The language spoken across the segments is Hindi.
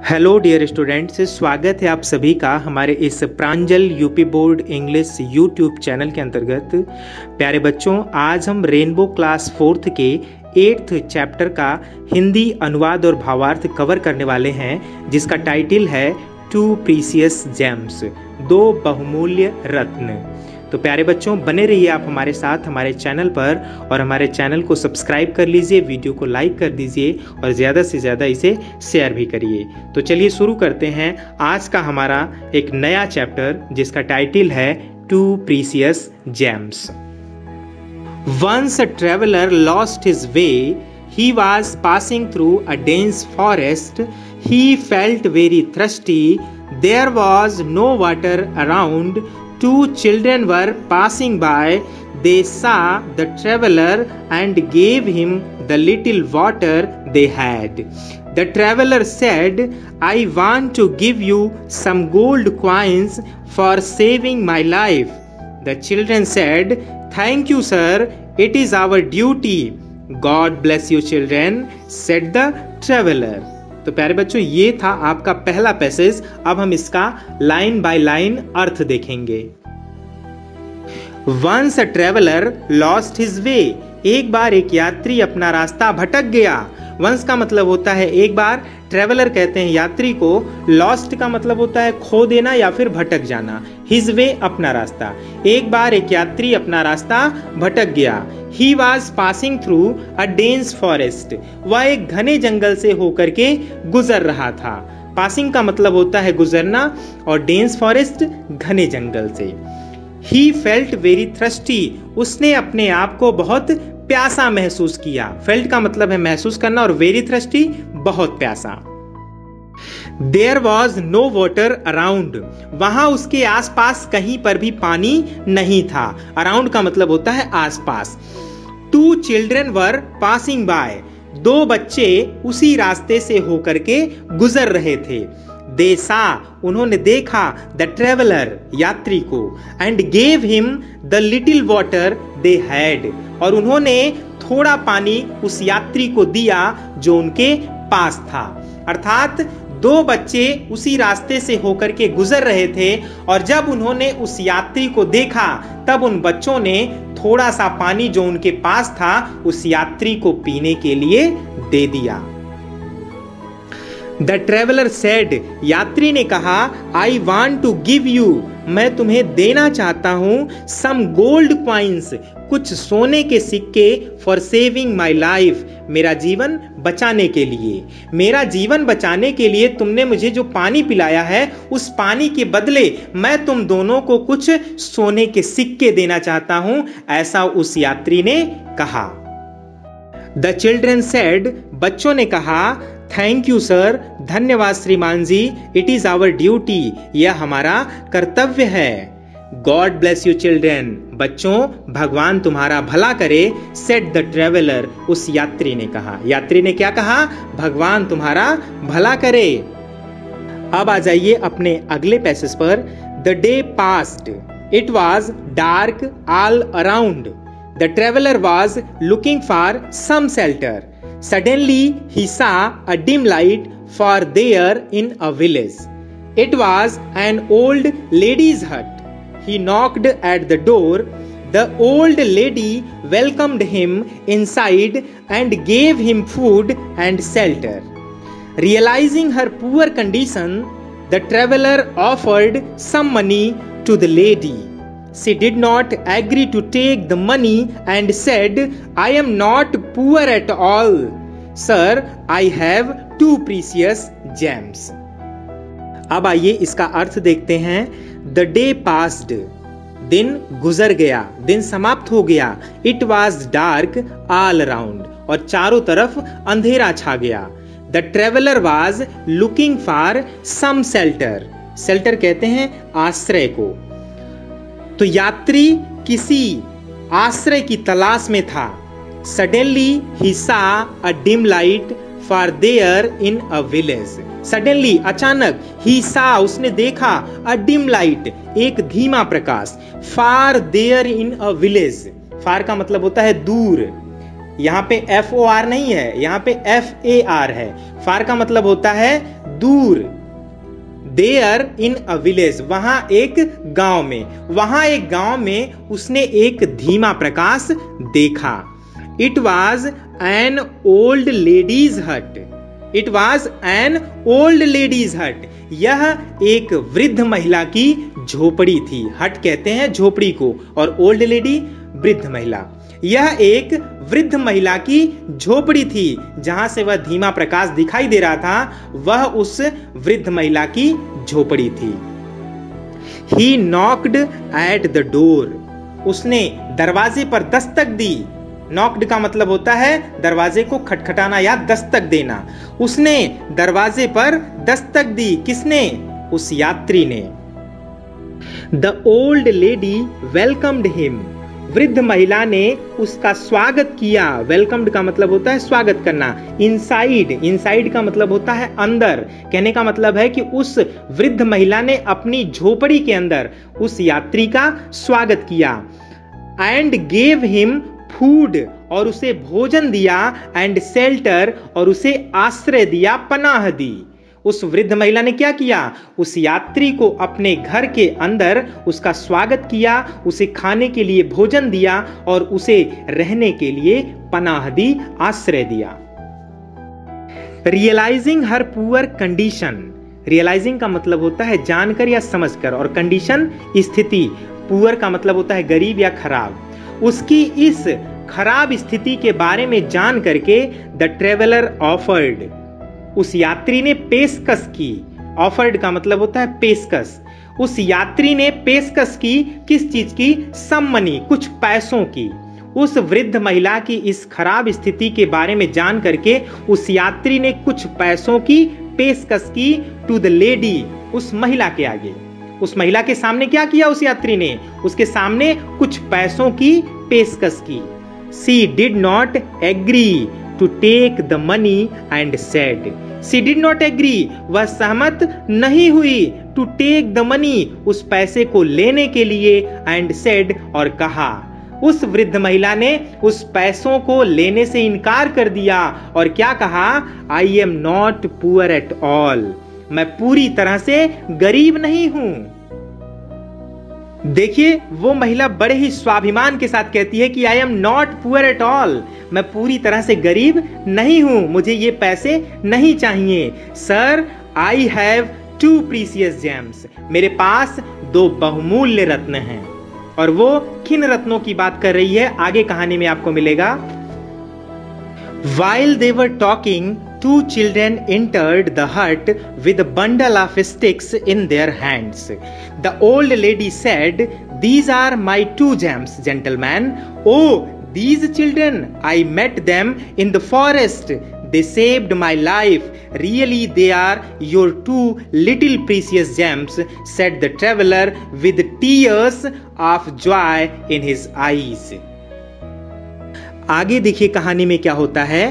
हेलो डियर स्टूडेंट्स, स्वागत है आप सभी का हमारे इस Pranjal UP board English YouTube channel के अंतर्गत। प्यारे बच्चों, आज हम रेनबो क्लास 4th के 8th चैप्टर का हिंदी अनुवाद और भावार्थ कवर करने वाले हैं, जिसका टाइटल है टू प्रीसियस जेम्स, दो बहुमूल्य रत्न। तो प्यारे बच्चों, बने रहिए आप हमारे साथ हमारे चैनल पर और हमारे चैनल को सब्सक्राइब कर लीजिए, वीडियो को लाइक कर दीजिए और ज़्यादा से ज़्यादा इसे शेयर भी करिए। तो चलिए शुरू करते हैं आज का हमारा एक नया चैप्टर, जिसका टाइटल है two precious gems. Once a traveller lost his way, he was passing through a dense forest. He felt very thirsty. There was no water around. Two children were passing by. They saw the traveler and gave him the little water they had. The traveler said, "I want to give you some gold coins for saving my life." The children said, "Thank you, sir. It is our duty." God bless you children, said the traveler. तो प्यारे बच्चों, ये था आपका पहला पैसेज। अब हम इसका लाइन बाय लाइन अर्थ देखेंगे। Once a traveler lost his way. एक बार एक यात्री अपना रास्ता भटक गया। वंस का मतलब होता है एक बार, ट्रेवलर कहते हैं यात्री को, लॉस्ट का मतलब होता है खो देना या फिर भटक जाना। हिज वे अपना रास्ता। एक बार एक यात्री अपना रास्ता भटक गया। He was passing through a dense forest. वह एक घने जंगल से होकर के गुजर रहा था। पासिंग का मतलब होता है गुजरना और डेंस फॉरेस्ट घने जंगल से। He felt very thirsty. उसने अपने आप को बहुत प्यासा महसूस किया। फेल्ट का मतलब है महसूस करना और वेरी थ्रस्टी बहुत प्यासा। There was no water around. वहां उसके आसपास कहीं पर भी पानी नहीं था। अराउंड का मतलब होता है आसपास। Two children were passing by. दो बच्चे उसी रास्ते से होकर के गुजर रहे थे। दे सा, उन्होंने देखा, द ट्रेवलर, यात्री को, and gave him the little water they had, और उन्होंने थोड़ा पानी उस यात्री को दिया जो उनके पास था। अर्थात दो बच्चे उसी रास्ते से होकर के गुजर रहे थे और जब उन्होंने उस यात्री को देखा तब उन बच्चों ने थोड़ा सा पानी जो उनके पास था उस यात्री को पीने के लिए दे दिया। द ट्रेवलर सेड, यात्री ने कहा, I want to give you, मैं तुम्हें देना चाहता हूं, सम गोल्ड क्वाइंस, कुछ सोने के सिक्के, फॉर सेविंग माई लाइफ, मेरा जीवन बचाने के लिए। मेरा जीवन बचाने के लिए तुमने मुझे जो पानी पिलाया है, उस पानी के बदले मैं तुम दोनों को कुछ सोने के सिक्के देना चाहता हूं, ऐसा उस यात्री ने कहा। द चिल्ड्रन सेड, बच्चों ने कहा, थैंक यू सर, धन्यवाद श्रीमान जी, इट इज आवर ड्यूटी, यह हमारा कर्तव्य है। गॉड ब्लेस यू चिल्ड्रन, बच्चों भगवान तुम्हारा भला करे, सेड द ट्रेवलर, उस यात्री ने कहा। यात्री ने क्या कहा? भगवान तुम्हारा भला करे। अब आ जाइए अपने अगले पैसेज पर। The day passed, it was dark all around, the traveller was looking for some shelter. Suddenly he saw a dim light far there in a village. It was an old lady's hut. He knocked at the door. The old lady welcomed him inside and gave him food and shelter. Realizing her poor condition, the traveler offered some money to the lady. She did not agree to take the money and said, I am not poor at all. Sir, I have two precious gems. अब आइए इसका अर्थ देखते हैं। The day passed, दिन गुजर गया, दिन समाप्त हो गया। It was dark all around, और चारों तरफ अंधेरा छा गया। The traveler was looking for some shelter. Shelter कहते हैं आश्रय को। तो यात्री किसी आश्रय की तलाश में था। Suddenly he saw a dim light far there in a village. Suddenly, अचानक, he saw, उसने देखा, a dim light, एक धीमा प्रकाश, far there in a village. far का मतलब होता है दूर। यहाँ पे FOR नहीं है, यहाँ पे FAR है। फार का मतलब होता है दूर, देयर इन अ विलेज, वहां एक गांव में, वहां एक गांव में उसने एक धीमा प्रकाश देखा। It was an old ladies hut, it was an old ladies hut, यह एक वृद्ध महिला की झोपड़ी थी। हट कहते हैं झोपड़ी को, और ओल्ड लेडी वृद्ध महिला। यह एक वृद्ध महिला की झोपड़ी थी, जहां से वह धीमा प्रकाश दिखाई दे रहा था, वह उस वृद्ध महिला की झोपड़ी थी। He knocked at the door, उसने दरवाजे पर दस्तक दी। नॉक्ड का मतलब होता है दरवाजे को खटखटाना या दस्तक देना। उसने दरवाजे पर दस्तक दी। किसने? उस यात्री ने। The old lady welcomed him, वृद्ध महिला ने उसका स्वागत किया। वेलकम्ड का मतलब होता है स्वागत करना। इनसाइड, इनसाइड का मतलब होता है अंदर। कहने का मतलब है कि उस वृद्ध महिला ने अपनी झोपड़ी के अंदर उस यात्री का स्वागत किया। एंड गेव हिम फूड, और उसे भोजन दिया। एंड शेल्टर, और उसे आश्रय दिया, पनाह दी। उस वृद्ध महिला ने क्या किया? उस यात्री को अपने घर के अंदर उसका स्वागत किया, उसे खाने के लिए भोजन दिया और उसे रहने के लिए पनाह दी, आश्रय दिया। रियलाइजिंग हर पुअर कंडीशन, रियलाइजिंग का मतलब होता है जानकर या समझकर, और कंडीशन स्थिति। पुअर का मतलब होता है गरीब या खराब। उसकी इस खराब स्थिति के बारे में जान करके द ट्रेवलर ऑफर्ड, उस यात्री ने पेशकश की। ऑफर्ड का मतलब होता है पेशकश। उस यात्री ने पेशकश की, किस चीज की? सम मनी, कुछ पैसों की। उस वृद्ध महिला की इस खराब स्थिति के बारे में जान करके उस यात्री ने कुछ पैसों की पेशकश की टू द लेडी, उस महिला के आगे। उस महिला के सामने क्या किया उस यात्री ने? उसके सामने कुछ पैसों की पेशकश की। She did not agree to take the money and said, she did not agree, वह सहमत नहीं हुई, to take the money, उस पैसे को लेने के लिए, and said, और कहा। उस वृद्ध महिला ने उस पैसों को लेने से इनकार कर दिया और क्या कहा? I am not poor at all, मैं पूरी तरह से गरीब नहीं हूं। देखिए वो महिला बड़े ही स्वाभिमान के साथ कहती है कि I am not poor at all, मैं पूरी तरह से गरीब नहीं हूं, मुझे ये पैसे नहीं चाहिए। Sir I have 2 precious James, मेरे पास 2 बहुमूल्य रत्न हैं। और वो किन रत्नों की बात कर रही है आगे कहानी में आपको मिलेगा। While they were talking, 2 children entered the hut with a bundle of sticks in their hands. The old lady said, "These are my 2 gems, gentlemen." Oh, these children, I met them in the forest. They saved my life. Really, they are your 2 little precious gems, said the traveler with tears of joy in his eyes. आगे देखिए कहानी में क्या होता है।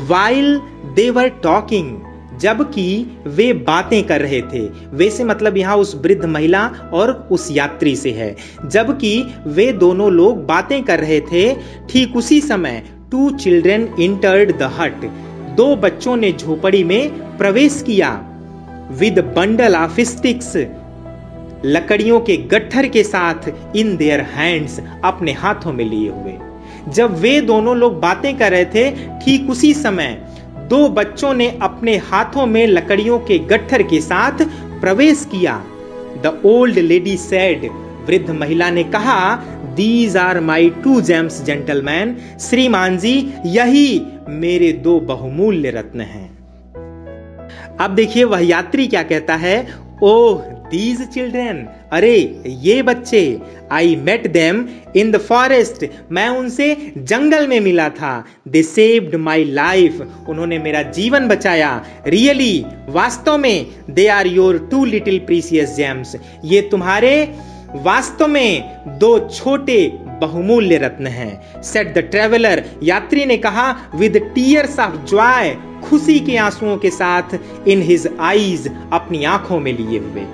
While they were talking, जबकि वे बातें कर रहे थे। वे से मतलब यहाँ उस वृद्ध महिला और उस यात्री से है। जबकि वे दोनों लोग बातें कर रहे थे, ठीक उसी समय 2 children entered the hut, 2 बच्चों ने झोपड़ी में प्रवेश किया। With bundle of sticks, लकड़ियों के गट्ठर के साथ, in their hands, अपने हाथों में लिए हुए। जब वे दोनों लोग बातें कर रहे थे, ठीक उसी समय 2 बच्चों ने अपने हाथों में लकड़ियों के गट्ठर के साथ प्रवेश किया। द ओल्ड लेडी सेड, वृद्ध महिला ने कहा, These are my 2 gems, gentlemen. श्रीमान जी, यही मेरे 2 बहुमूल्य रत्न हैं। अब देखिए वह यात्री क्या कहता है। ओह these children, अरे ये बच्चे, I met them in the forest, मैं उनसे जंगल में मिला था। They saved my life, उन्होंने मेरा जीवन बचाया। Really, वास्तव में, they are your 2 little precious gems, ये तुम्हारे वास्तव में 2 छोटे बहुमूल्य रत्न हैं। Said the traveler, यात्री ने कहा, with tears of joy, खुशी के आंसुओं के साथ, in his eyes, अपनी आंखों में लिए हुए।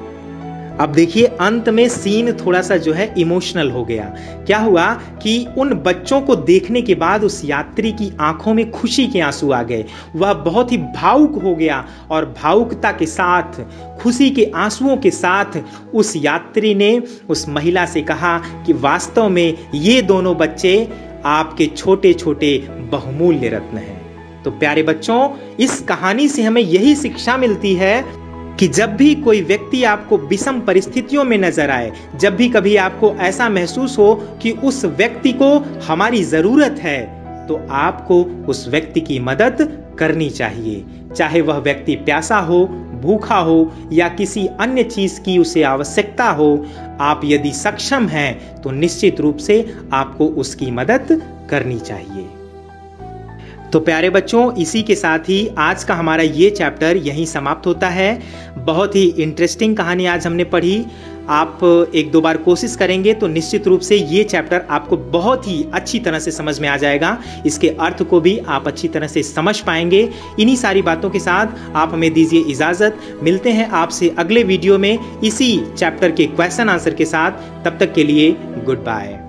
अब देखिए अंत में सीन थोड़ा सा जो है इमोशनल हो गया। क्या हुआ कि उन बच्चों को देखने के बाद उस यात्री की आंखों में खुशी के आंसू आ गए। वह बहुत ही भावुक हो गया और भावुकता के साथ, खुशी के आंसुओं के साथ उस यात्री ने उस महिला से कहा कि वास्तव में ये दोनों बच्चे आपके छोटे छोटे बहुमूल्य रत्न हैं। तो प्यारे बच्चों, इस कहानी से हमें यही शिक्षा मिलती है कि जब भी कोई व्यक्ति आपको विषम परिस्थितियों में नजर आए, जब भी कभी आपको ऐसा महसूस हो कि उस व्यक्ति को हमारी जरूरत है, तो आपको उस व्यक्ति की मदद करनी चाहिए। चाहे वह व्यक्ति प्यासा हो, भूखा हो या किसी अन्य चीज की उसे आवश्यकता हो, आप यदि सक्षम हैं तो निश्चित रूप से आपको उसकी मदद करनी चाहिए। तो प्यारे बच्चों, इसी के साथ ही आज का हमारा ये चैप्टर यहीं समाप्त होता है। बहुत ही इंटरेस्टिंग कहानी आज हमने पढ़ी। आप एक दो बार कोशिश करेंगे तो निश्चित रूप से ये चैप्टर आपको बहुत ही अच्छी तरह से समझ में आ जाएगा। इसके अर्थ को भी आप अच्छी तरह से समझ पाएंगे। इन्हीं सारी बातों के साथ आप हमें दीजिए इजाज़त। मिलते हैं आपसे अगले वीडियो में इसी चैप्टर के क्वेश्चन आंसर के साथ। तब तक के लिए गुड बाय।